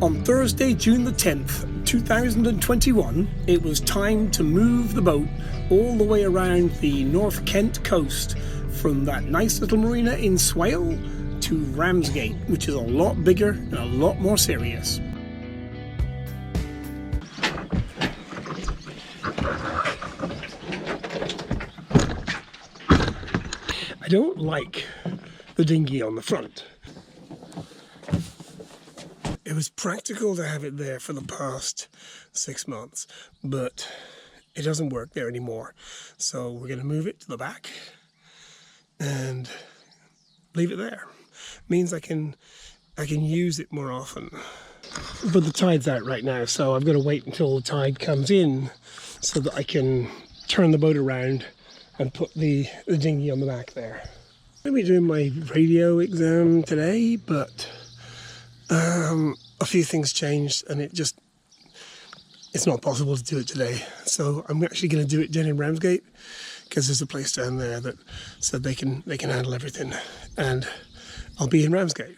On Thursday, June the 10th, 2021, it was time to move the boat all the way around the North Kent coast from that nice little marina in Swale to Ramsgate, which is a lot bigger and a lot more serious. I don't like the dinghy on the front. It was practical to have it there for the past 6 months, but it doesn't work there anymore. So we're going to move it to the back and leave it there. Means I can use it more often. But the tide's out right now, so I've got to wait until the tide comes in so that I can turn the boat around and put the dinghy on the back there. I'm going to be doing my radio exam today, but a few things changed and it's not possible to do it today. So I'm actually going to do it down in Ramsgate because there's a place down there that said they can handle everything, and I'll be in Ramsgate.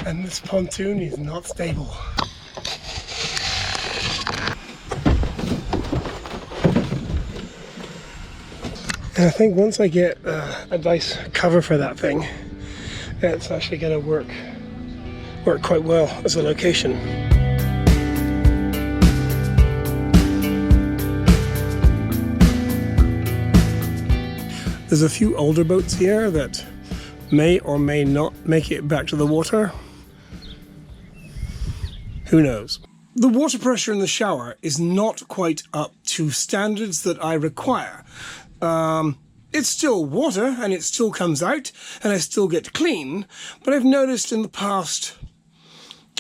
And this pontoon is not stable. And I think once I get a nice cover for that thing, it's actually going to work quite well as a location. There's a few older boats here that may or may not make it back to the water. Who knows? The water pressure in the shower is not quite up to standards that I require. It's still water and it still comes out and I still get clean, but I've noticed in the past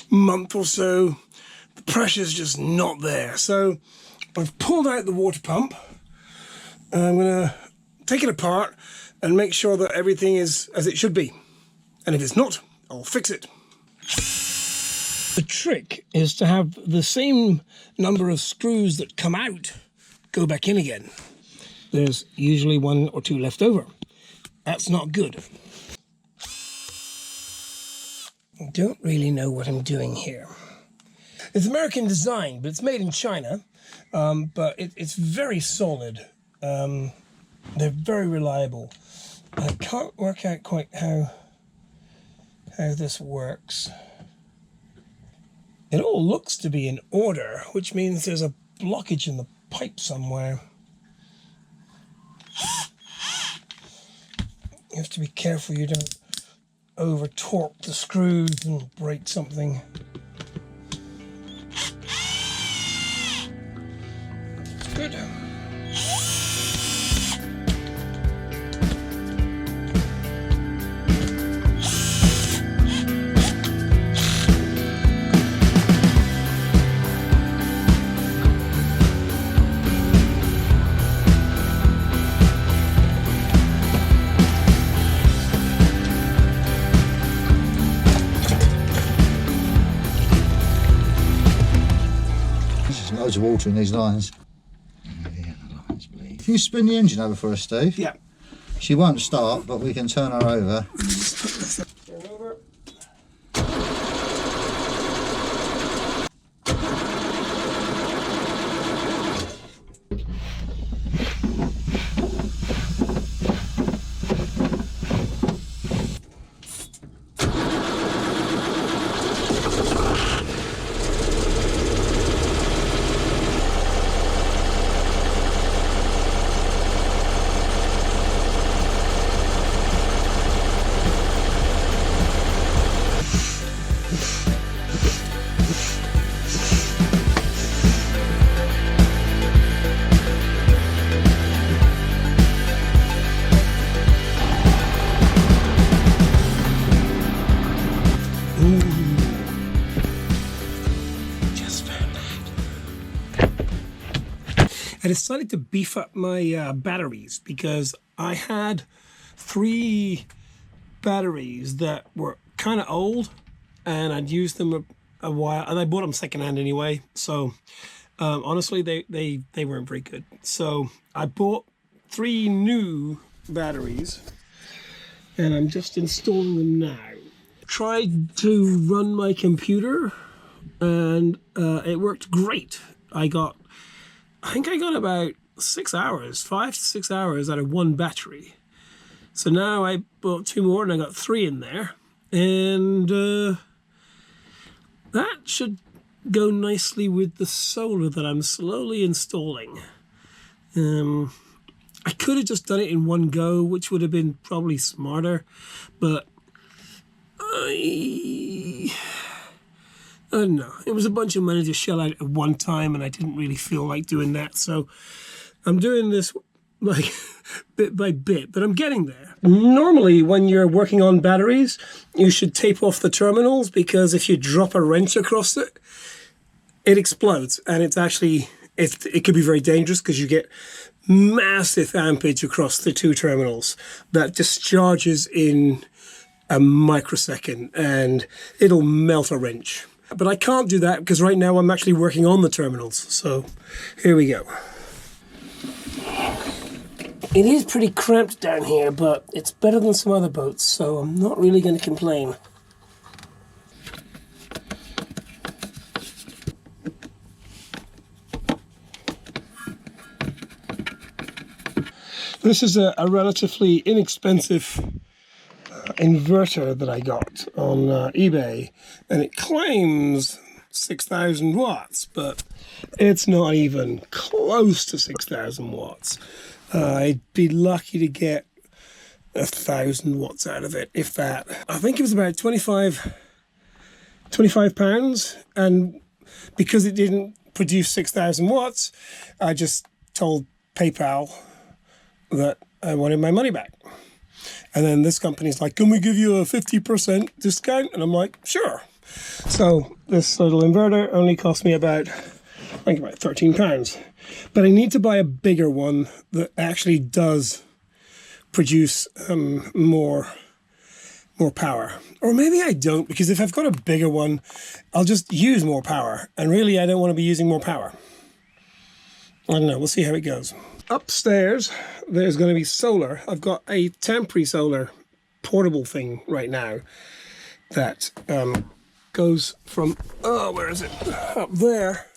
month or so the pressure's just not there. So I've pulled out the water pump and I'm going to take it apart and make sure that everything is as it should be. And if it's not, I'll fix it. The trick is to have the same number of screws that come out go back in again. There's usually 1 or 2 left over. That's not good. I don't really know what I'm doing here. It's American design, but it's made in China. But it's very solid. They're very reliable. I can't work out quite how this works. It all looks to be in order, which means there's a blockage in the pipe somewhere. You have to be careful you don't over torque the screws and break something. It's good. Loads of water in these lines. Can you spin the engine over for us, Steve? Yeah. She won't start, but we can turn her over. Turn over. I decided to beef up my batteries because I had 3 batteries that were kind of old and I'd used them a while, and I bought them secondhand anyway. So honestly, they weren't very good. So I bought 3 new batteries and I'm just installing them now. tried to run my computer and it worked great. I think I got about 6 hours, 5 to 6 hours out of one battery. So now I bought 2 more and I got 3 in there. And that should go nicely with the solar that I'm slowly installing. I could have just done it in one go, which would have been probably smarter, but I don't know. It was a bunch of money to shell out at one time, and I didn't really feel like doing that. So I'm doing this like bit by bit, but I'm getting there. Normally, when you're working on batteries, you should tape off the terminals, because if you drop a wrench across it, it explodes, and it's actually it could be very dangerous because you get massive ampage across the 2 terminals that discharges in a microsecond, and it'll melt a wrench. But I can't do that because right now I'm actually working on the terminals. So here we go. It is pretty cramped down here, but it's better than some other boats, so I'm not really going to complain. This is a relatively inexpensive inverter that I got on eBay, and it claims 6,000 watts, but it's not even close to 6,000 watts. I'd be lucky to get 1,000 watts out of it, if that. I think it was about 25 pounds, and because it didn't produce 6,000 watts, I just told PayPal that I wanted my money back. And then this company's like, can we give you a 50% discount? And I'm like, sure. So this little inverter only cost me about, I think about 13 pounds. But I need to buy a bigger one that actually does produce more power. Or maybe I don't, because if I've got a bigger one, I'll just use more power. And really, I don't want to be using more power. I don't know, we'll see how it goes. Upstairs, there's going to be solar. I've got a temporary solar portable thing right now that goes from, where is it? Up there.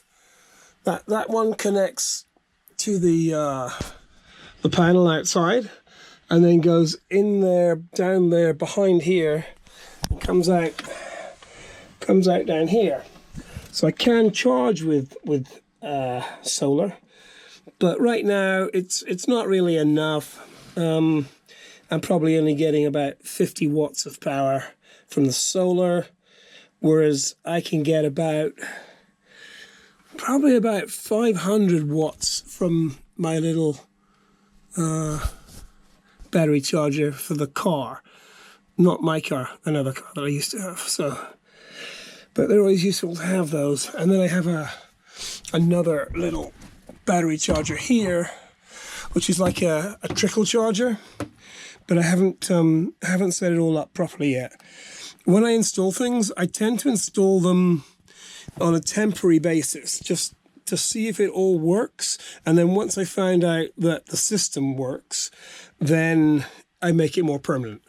That one connects to the panel outside, and then goes in there, down there, behind here, and comes out down here. So I can charge with solar. But right now, it's not really enough. I'm probably only getting about 50 watts of power from the solar, whereas I can get probably about 500 watts from my little battery charger for the car. Not my car, another car that I used to have. So, but they're always useful to have those. And then I have another little battery charger here, which is like a trickle charger, but I haven't set it all up properly yet. When I install things, I tend to install them on a temporary basis, just to see if it all works, and then once I find out that the system works, then I make it more permanent.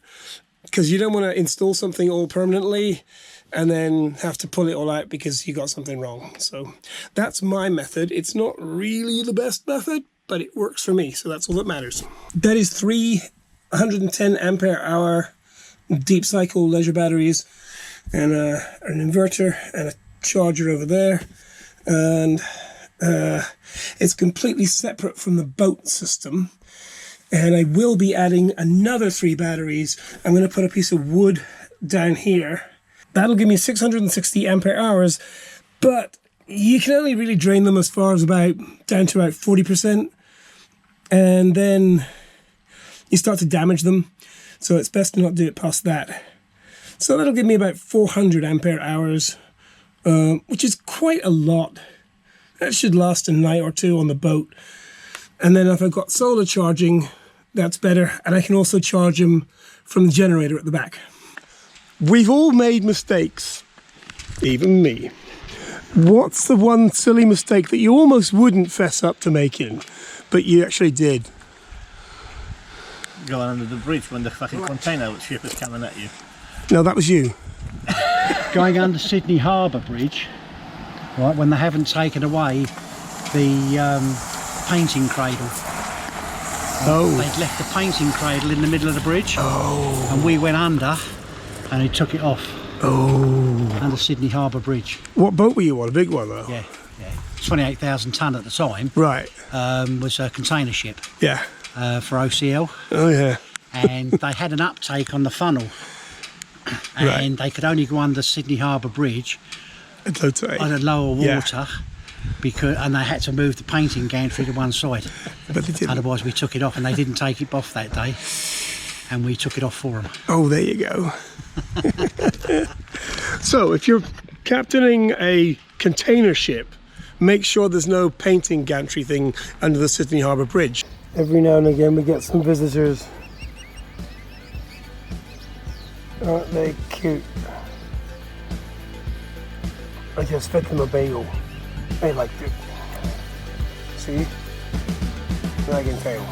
Because you don't want to install something all permanently and then have to pull it all out because you got something wrong. So that's my method. It's not really the best method, but it works for me, so that's all that matters. That is 3 110 ampere hour deep cycle leisure batteries, and an inverter and a charger over there, and it's completely separate from the boat system. And I will be adding another 3 batteries. I'm going to put a piece of wood down here. That'll give me 660 ampere hours, but you can only really drain them as far as down to about 40%, and then you start to damage them, so it's best to not do it past that. So that'll give me about 400 ampere hours, which is quite a lot. That should last a night or two on the boat. And then if I've got solar charging, that's better, and I can also charge them from the generator at the back. We've all made mistakes, even me. What's the one silly mistake that you almost wouldn't fess up to making, but you actually did? Going under the bridge when the fucking container ship is coming at you. No, that was you. going under Sydney Harbour Bridge, right, when they haven't taken away the painting cradle. Oh. They'd left the painting cradle in the middle of the bridge. Oh. And we went under and he took it off. Oh. Under Sydney Harbour Bridge. What boat were you on? A big one though? Yeah, yeah. 28,000 tonne at the time. Right. Was a container ship. Yeah. For OCL. Oh yeah. And they had an uptake on the funnel. And they could only go under Sydney Harbour Bridge At low tide. on a lower water. And they had to move the painting gantry to one side. But they didn't. Otherwise we took it off, and they didn't take it off that day. And we took it off for them. Oh, there you go. So, if you're captaining a container ship, make sure there's no painting gantry thing under the Sydney Harbour Bridge. Every now and again we get some visitors. Aren't they cute? I just fed them a bagel. They liked it. See? Dragon tail.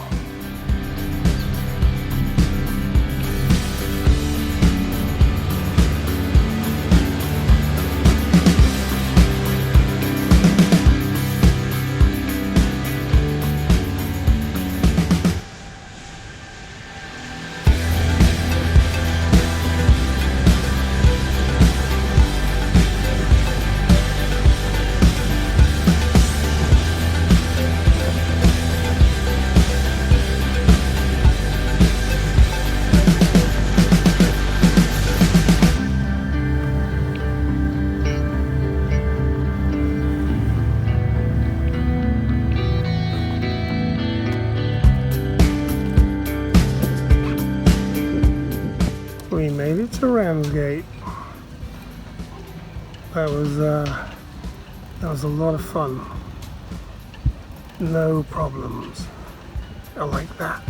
We made it to Ramsgate. That was a lot of fun. No problems. I like that.